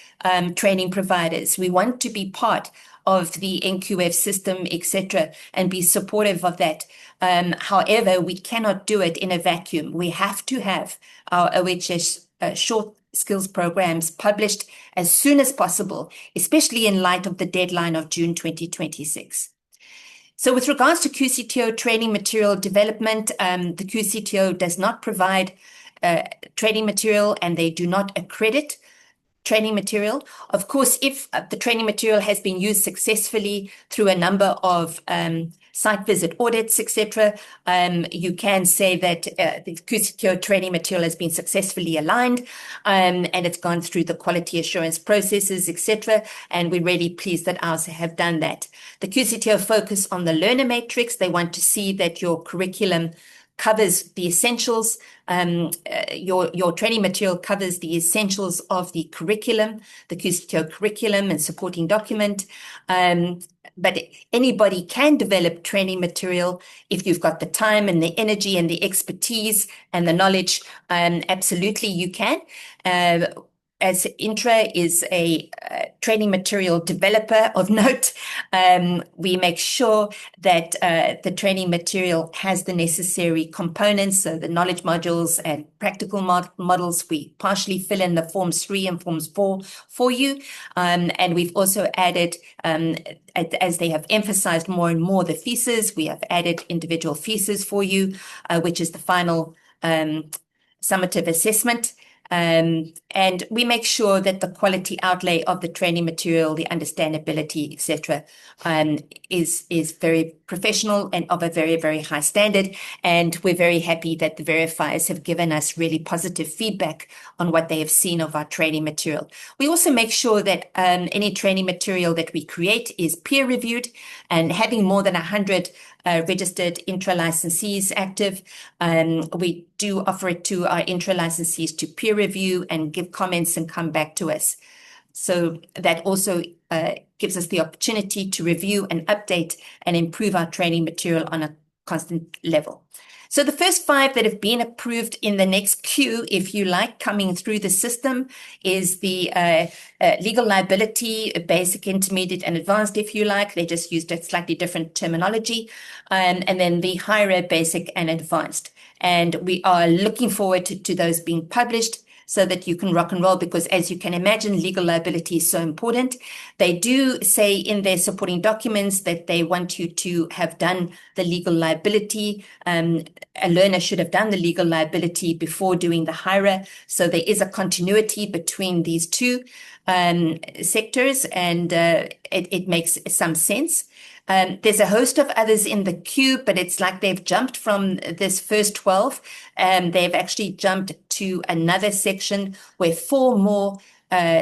S2: training providers. We want to be part of the NQF system, etc., and be supportive of that. However, we cannot do it in a vacuum. We have to have our OHS short skills programs published as soon as possible, especially in light of the deadline of June 2026. So with regards to QCTO training material development, the QCTO does not provide training material, and they do not accredit training material. Of course, if the training material has been used successfully through a number of site visit audits, etc., you can say that the QCTO training material has been successfully aligned and it's gone through the quality assurance processes, etc. And we're really pleased that ours have done that. The QCTO focus on the learner matrix. They want to see that your curriculum covers the essentials. Your training material covers the essentials of the curriculum, the QCTO curriculum and supporting document. But anybody can develop training material if you've got the time and the energy and the expertise and the knowledge. Absolutely, you can. As Intra is a training material developer of note, we make sure that the training material has the necessary components, so the knowledge modules and practical models. We partially fill in the Forms 3 and Forms 4 for you. And we've also added, as they have emphasized more and more the thesis, we have added individual theses for you, which is the final summative assessment. And we make sure that the quality outlay of the training material, the understandability, etc., is very professional and of a very, very high standard. And we're very happy that the verifiers have given us really positive feedback on what they have seen of our training material. We also make sure that any training material that we create is peer reviewed, and having more than 100 registered Intra licensees active. We do offer it to our Intra licensees to peer review and give comments and come back to us. So that also gives us the opportunity to review and update and improve our training material on a constant level. So the first 5 that have been approved in the next queue, if you like, coming through the system is the legal liability, basic, intermediate, and advanced, if you like. They just used a slightly different terminology. And then the higher, basic, and advanced. And we are looking forward to those being published so that you can rock and roll, because as you can imagine, legal liability is so important. They do say in their supporting documents that they want you to have done the legal liability. A learner should have done the legal liability before doing the HIRA. So there is a continuity between these two sectors, and it makes some sense. There's a host of others in the queue, but it's like they've jumped from this first 12. They've actually jumped to another section where 4 more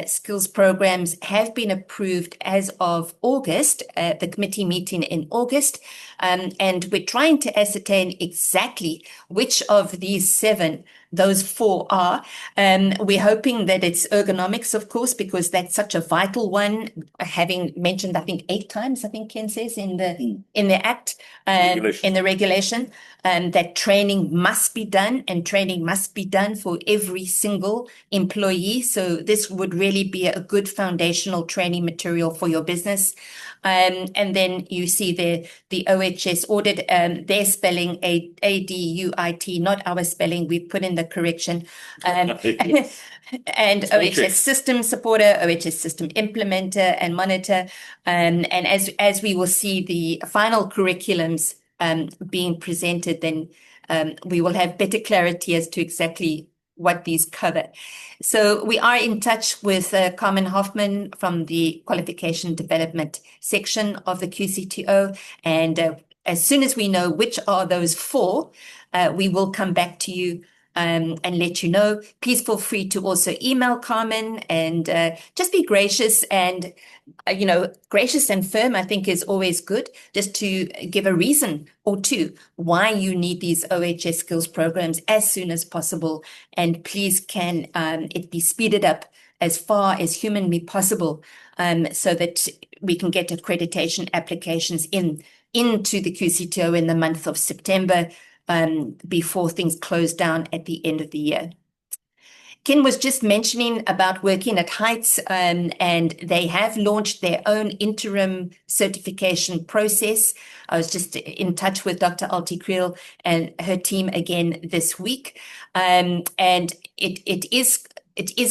S2: skills programs have been approved as of August, the committee meeting in August. And we're trying to ascertain exactly which of these 7 those 4 are. We're hoping that it's ergonomics, of course, because that's such a vital one, having mentioned, I think, 8 times, I think Ken says in the Act, in the regulation, that training must be done, and training must be done for every single employee. So this would really be a good foundational training material for your business. And then you see the OHS audit, their spelling, ADUIT, not our spelling. We put in the correction. And OHS system supporter, OHS system implementer and monitor. And as we will see the final curriculums being presented, then we will have better clarity as to exactly what these cover. So we are in touch with Carmen Hoffman from the Qualification Development section of the QCTO. And as soon as we know which are those 4, we will come back to you and let you know. Please feel free to also email Carmen and just be gracious and, gracious and firm, I think is always good, just to give a reason or 2 why you need these OHS skills programs as soon as possible. And please can it be speeded up as far as humanly possible so that we can get accreditation applications into the QCTO in the month of September, before things close down at the end of the year. Ken was just mentioning about working at Heights, and they have launched their own interim certification process. I was just in touch with Dr. Alti Creel and her team again this week, and it is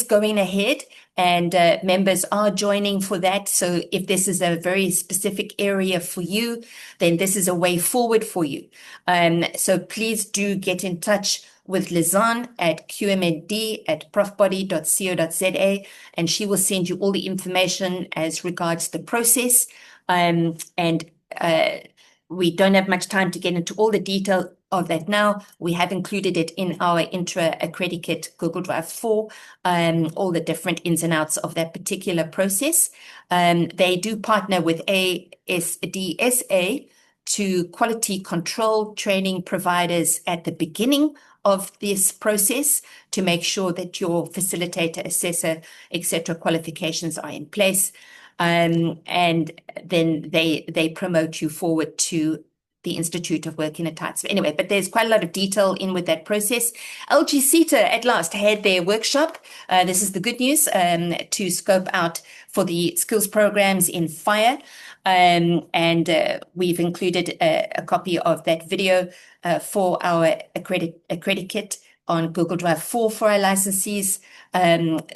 S2: going ahead. And members are joining for that. So if this is a very specific area for you, then this is a way forward for you. So please do get in touch with Lizanne at qmnd@profbody.co.za, and she will send you all the information as regards the process. We don't have much time to get into all the detail of that now. We have included it in our Intra-Accredited Google Drive 4, all the different ins and outs of that particular process. They do partner with ASDSA to quality control training providers at the beginning of this process to make sure that your facilitator, assessor, etc. qualifications are in place. And then they promote you forward to the Institute of Working at Heights. Anyway, but there's quite a lot of detail in with that process. LG SETA at last had their workshop. This is the good news, to scope out for the skills programs in fire. And we've included a copy of that video for our accredited on Google Drive 4 for our licensees,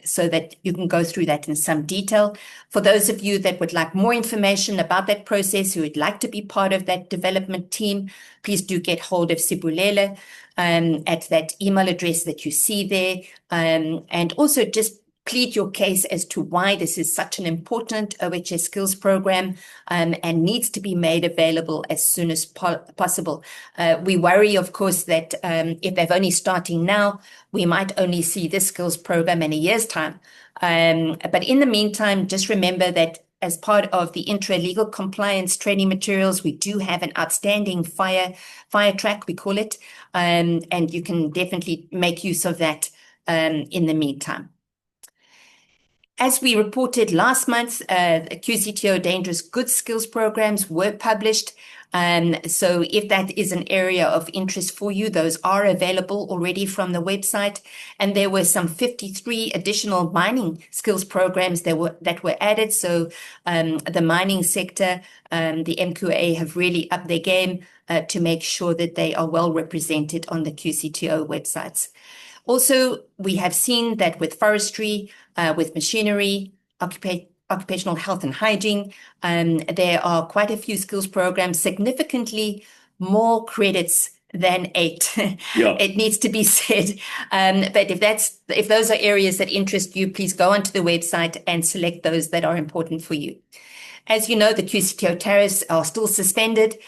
S2: so that you can go through that in some detail. For those of you that would like more information about that process, who would like to be part of that development team, please do get hold of Sibulele at that email address that you see there. And also just plead your case as to why this is such an important OHS skills program and needs to be made available as soon as possible. We worry, of course, that if they're only starting now, we might only see this skills program in a year's time. But in the meantime, just remember that as part of the intra-legal compliance training materials, we do have an outstanding fire track, we call it, and you can definitely make use of that in the meantime. As we reported last month, the QCTO Dangerous Goods Skills programs were published. So if that is an area of interest for you, those are available already from the website. And there were some 53 additional mining skills programs that were added. So the mining sector, the MQA have really upped their game to make sure that they are well represented on the QCTO websites. Also, we have seen that with forestry, with machinery, occupational health and hygiene, there are quite a few skills programs, significantly more credits than 8. Yeah. It needs to be said. But if those are areas that interest you, please go onto the website and select those that are important for you. As you know, the QCTO tariffs are still suspended,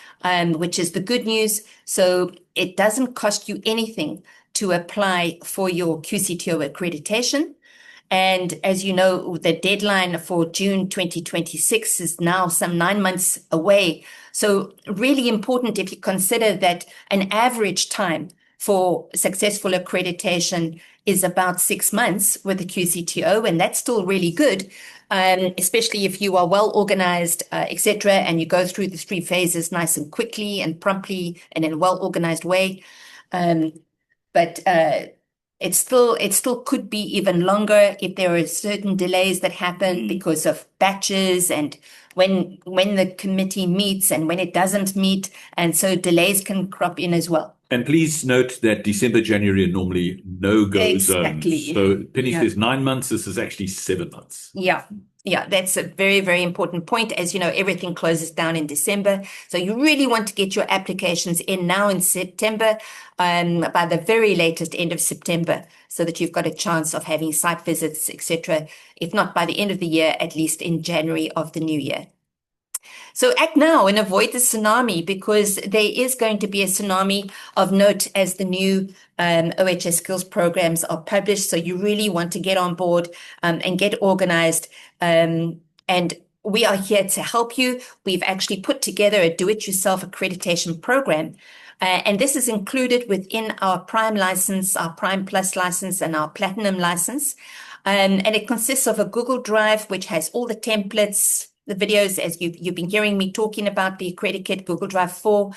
S2: which is the good news. So it doesn't cost you anything to apply for your QCTO accreditation. And as you know, the deadline for June 2026 is now some 9 months away. So really important if you consider that an average time for successful accreditation is about 6 months with the QCTO, and that's still really good, especially if you are well organized, etc., and you go through the 3 phases nice and quickly and promptly and in a well organized way. But it still could be even longer if there are certain delays that happen because of batches and when the committee meets and when it doesn't meet, and so delays can crop in as well.
S1: And please note that December, January are normally no-go
S2: Exactly.
S1: zones. So Penny says 9 months. This is actually 7 months.
S2: Yeah. Yeah, that's a very, very important point. As you know, everything closes down in December. So you really want to get your applications in now in September, by the very latest end of September, so that you've got a chance of having site visits, etc. If not by the end of the year, at least in January of the new year. So act now and avoid the tsunami, because there is going to be a tsunami of note as the new OHS skills programs are published. So you really want to get on board and get organized. And we are here to help you. We've actually put together a do-it-yourself accreditation program. And this is included within our Prime license, our Prime Plus license, and our Platinum license. And it consists of a Google Drive, which has all the templates, the videos, as you've been hearing me talking about, the accredited Google Drive 4,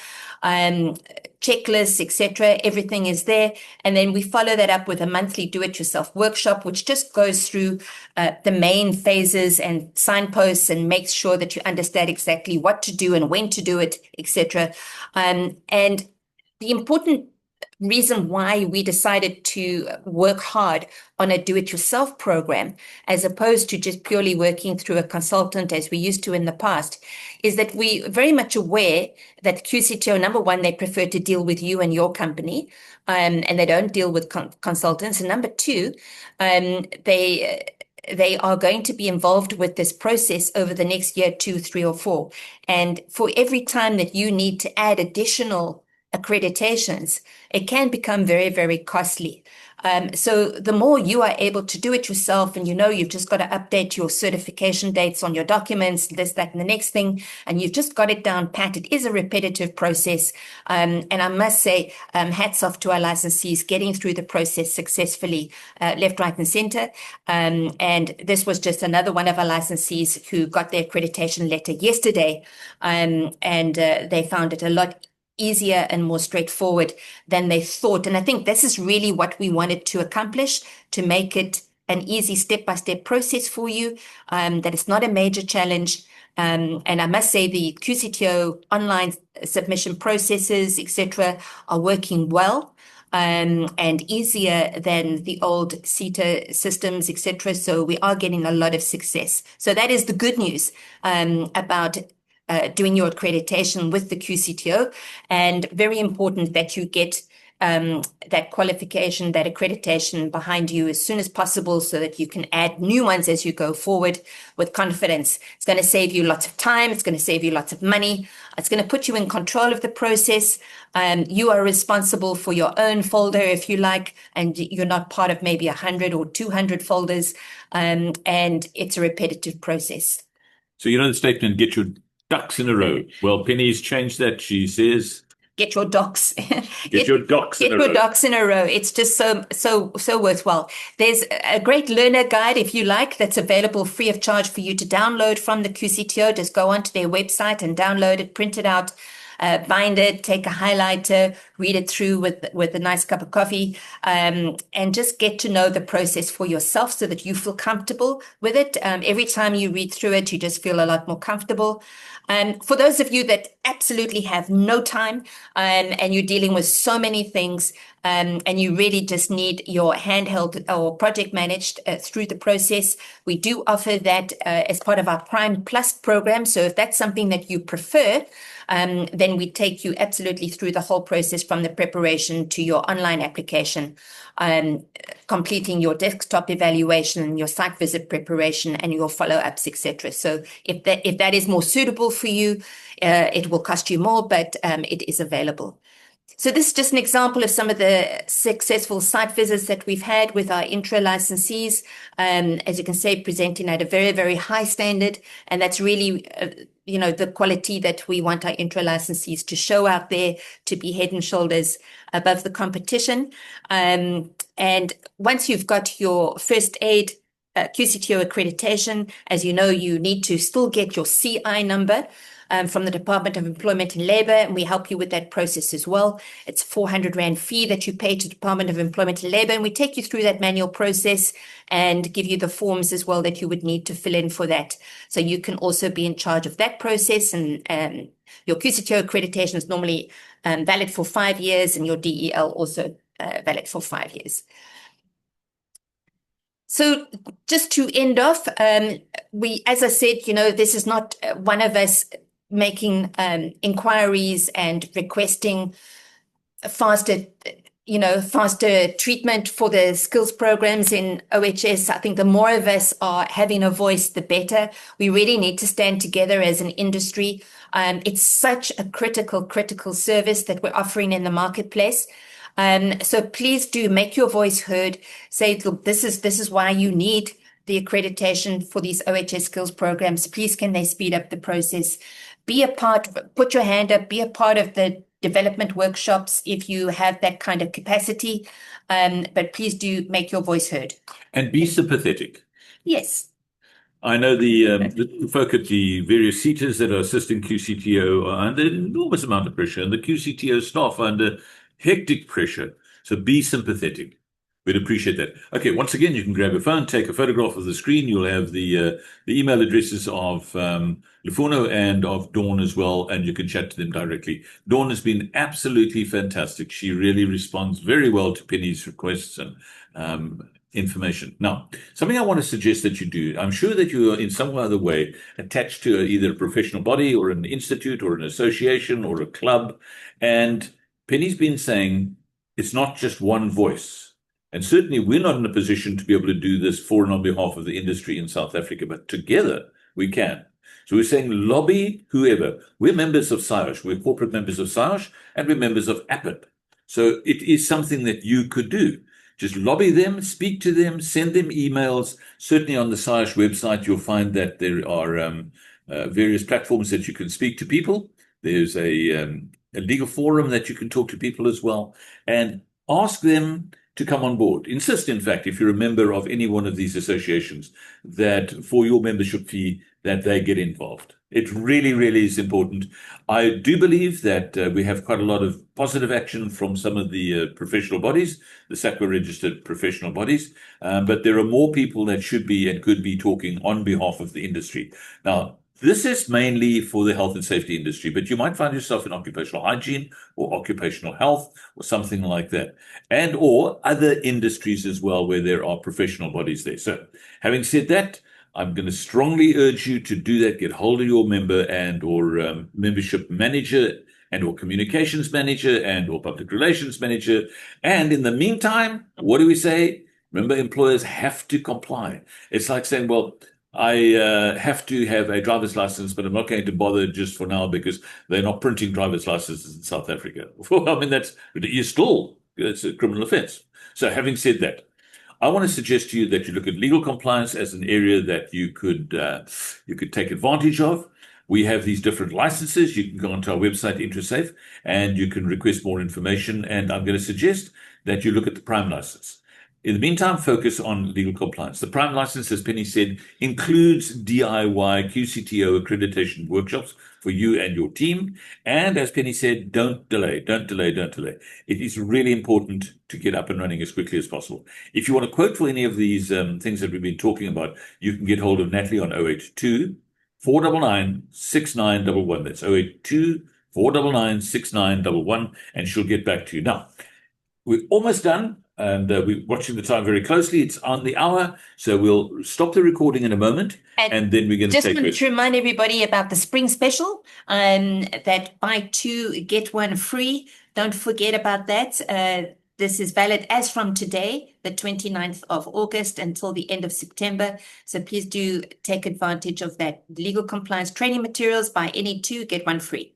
S2: checklists, etc. Everything is there. And then we follow that up with a monthly do-it-yourself workshop, which just goes through the main phases and signposts and makes sure that you understand exactly what to do and when to do it, etc. And the important reason why we decided to work hard on a do-it-yourself program, as opposed to just purely working through a consultant as we used to in the past, is that we very much aware that QCTO, number one, they prefer to deal with you and your company, and they don't deal with consultants. And number two, they are going to be involved with this process over the next year, 2, 3, or 4. And for every time that you need to add additional accreditations, it can become very, very costly. So the more you are able to do it yourself, and you've just got to update your certification dates on your documents, this, that, and the next thing, and you've just got it down pat. It is a repetitive process. And I must say, hats off to our licensees getting through the process successfully, left, right, and center. And this was just another one of our licensees who got their accreditation letter yesterday. And they found it a lot easier and more straightforward than they thought. And I think this is really what we wanted to accomplish, to make it an easy step-by-step process for you, that it's not a major challenge. And I must say the QCTO online submission processes, etc., are working well, and easier than the old SETA systems, etc. So we are getting a lot of success. So that is the good news about doing your accreditation with the QCTO, and very important that you get that qualification, that accreditation behind you as soon as possible, so that you can add new ones as you go forward with confidence. It's going to save you lots of time. It's going to save you lots of money. It's going to put you in control of the process. You are responsible for your own folder, if you like, and you're not part of maybe 100 or 200 folders. And it's a repetitive process.
S1: So the statement, get your ducks in a row. Well, Penny's changed that. She says,
S2: get your docs.
S1: Get your docs in a row.
S2: Get your docs in a row. It's just so worthwhile. There's a great learner guide, if you like, that's available free of charge for you to download from the QCTO. Just go onto their website and download it, print it out, bind it, take a highlighter, read it through with a nice cup of coffee, and just get to know the process for yourself so that you feel comfortable with it. Every time you read through it, you just feel a lot more comfortable. For those of you that absolutely have no time, and you're dealing with so many things, and you really just need your handheld or project managed through the process, we do offer that as part of our Prime Plus program. So if that's something that you prefer, then we take you absolutely through the whole process, from the preparation to your online application, completing your desktop evaluation, your site visit preparation, and your follow-ups, etc. So if that is more suitable for you, it will cost you more, but it is available. So this is just an example of some of the successful site visits that we've had with our INTRA licensees. As you can see, presenting at a very, very high standard. And that's really, the quality that we want our INTRA licensees to show out there, to be head and shoulders above the competition. And once you've got your first aid QCTO accreditation, as you know, you need to still get your CI number from the Department of Employment and Labour, and we help you with that process as well. It's a 400 Rand fee that you pay to the Department of Employment and Labour, and we take you through that manual process and give you the forms as well that you would need to fill in for that. So you can also be in charge of that process, and your QCTO accreditation is normally valid for 5 years, and your DEL also valid for 5 years. So just to end off, as I said, this is not one of us making inquiries and requesting faster treatment for the skills programs in OHS. I think the more of us are having a voice, the better. We really need to stand together as an industry. It's such a critical service that we're offering in the marketplace. So please do make your voice heard. Say, look, this is why you need the accreditation for these OHS skills programs. Please, can they speed up the process? Be a part, put your hand up, be a part of the development workshops if you have that kind of capacity. But please do make your voice heard.
S1: And be sympathetic.
S2: Yes.
S1: I know the folk at the various SETAs that are assisting QCTO are under an enormous amount of pressure, and the QCTO staff are under hectic pressure. So be sympathetic. We'd appreciate that. Okay, once again, you can grab a phone, take a photograph of the screen. You'll have the email addresses of Lufuno and of Dawn as well, and you can chat to them directly. Dawn has been absolutely fantastic. She really responds very well to Penny's requests and information. Now, something I want to suggest that you do, I'm sure that you are in some other way attached to either a professional body or an institute or an association or a club, and Penny's been saying it's not just one voice. And certainly we're not in a position to be able to do this for and on behalf of the industry in South Africa, but together we can. So we're saying lobby whoever. We're members of Saiosh, we're corporate members of Saiosh, and we're members of APIP. So it is something that you could do. Just lobby them, speak to them, send them emails. Certainly on the Saiosh website, you'll find that there are various platforms that you can speak to people. There's a legal forum that you can talk to people as well, and ask them to come on board. Insist, in fact, if you're a member of any one of these associations, that for your membership fee, that they get involved. It really, really is important. I do believe that we have quite a lot of positive action from some of the professional bodies, the SAQA registered professional bodies, but there are more people that should be and could be talking on behalf of the industry. Now, this is mainly for the health and safety industry, but you might find yourself in occupational hygiene or occupational health or something like that, and or other industries as well where there are professional bodies there. So having said that, I'm going to strongly urge you to do that. Get hold of your member and or membership manager and or communications manager and or public relations manager. And in the meantime, what do we say? Remember, employers have to comply. It's like saying, well, I have to have a driver's license, but I'm not going to bother just for now because they're not printing driver's licenses in South Africa. Well, I mean, it's a criminal offense. So having said that, I want to suggest to you that you look at legal compliance as an area that you could take advantage of. We have these different licenses. You can go onto our website, INTRA-SAFE, and you can request more information. And I'm going to suggest that you look at the prime license. In the meantime, focus on legal compliance. The prime license, as Penny said, includes DIY QCTO accreditation workshops for you and your team. And as Penny said, don't delay. It is really important to get up and running as quickly as possible. If you want to quote for any of these things that we've been talking about, you can get hold of Natalie on 082 499 6911. That's 082 499 6911, and she'll get back to you. Now, we're almost done. And we're watching the time very closely. It's on the hour, so we'll stop the recording in a moment, and then we're going to take questions.
S2: Just to remind everybody about the spring special, that buy two, get one free. Don't forget about that. This is valid as from today, the 29th of August, until the end of September. So please do take advantage of that. Legal compliance training materials, buy any two, get one free.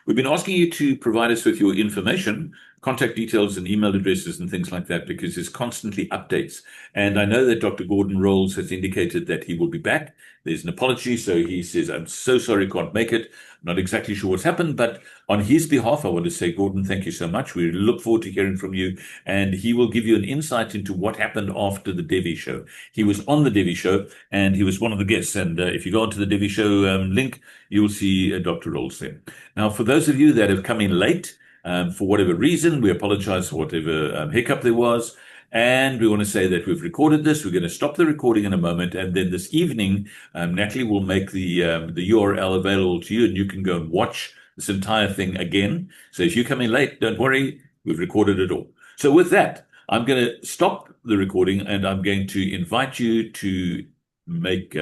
S1: We've been asking you to provide us with your information, contact details and email addresses and things like that, because there's constantly updates. And I know that Dr. Gordon Rolls has indicated that he will be back. There's an apology. So he says, I'm so sorry, can't make it. Not exactly sure what's happened, but on his behalf, I want to say, Gordon, thank you so much. We look forward to hearing from you. And he will give you an insight into what happened after the Devi show. He was on the Devi show and he was one of the guests. And if you go onto the Devi show link, you will see Dr. Rolls there. Now, for those of you that have come in late, for whatever reason, we apologize for whatever hiccup there was. And we want to say that we've recorded this. We're going to stop the recording in a moment. And then this evening, Natalie will make the URL available to you, and you can go and watch this entire thing again. So if you come in late, don't worry. We've recorded it all. So with that, I'm going to stop the recording, and I'm going to invite you to make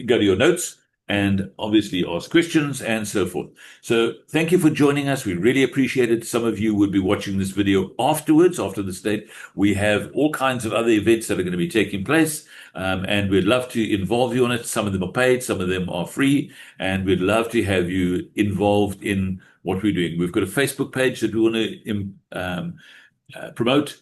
S1: go to your notes and obviously ask questions and so forth. So thank you for joining us. We really appreciate it. Some of you would be watching this video afterwards, after this date. We have all kinds of other events that are going to be taking place, and we'd love to involve you on it. Some of them are paid, some of them are free, and we'd love to have you involved in what we're doing. We've got a Facebook page that we want to promote,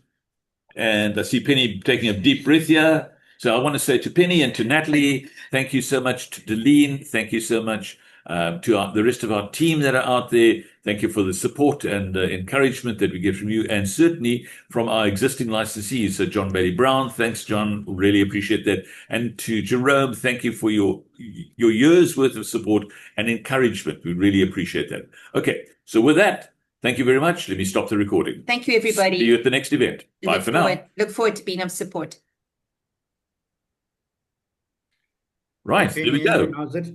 S1: and I see Penny taking a deep breath here. So I want to say to Penny and to Natalie, thank you so much. To Deline, thank you so much. To the rest of our team that are out there, thank you for the support and encouragement that we get from you, and certainly from our existing licensees. So John Bailey Brown, thanks, John. Really appreciate that. And to Jerome, thank you for your years worth of support and encouragement. We really appreciate that. Okay, so with that, thank you very much. Let me stop the recording.
S2: Thank you, everybody.
S1: See you at the next event. Bye for now.
S2: Look forward to being of support.
S1: Right, there we go.
S6: How's it?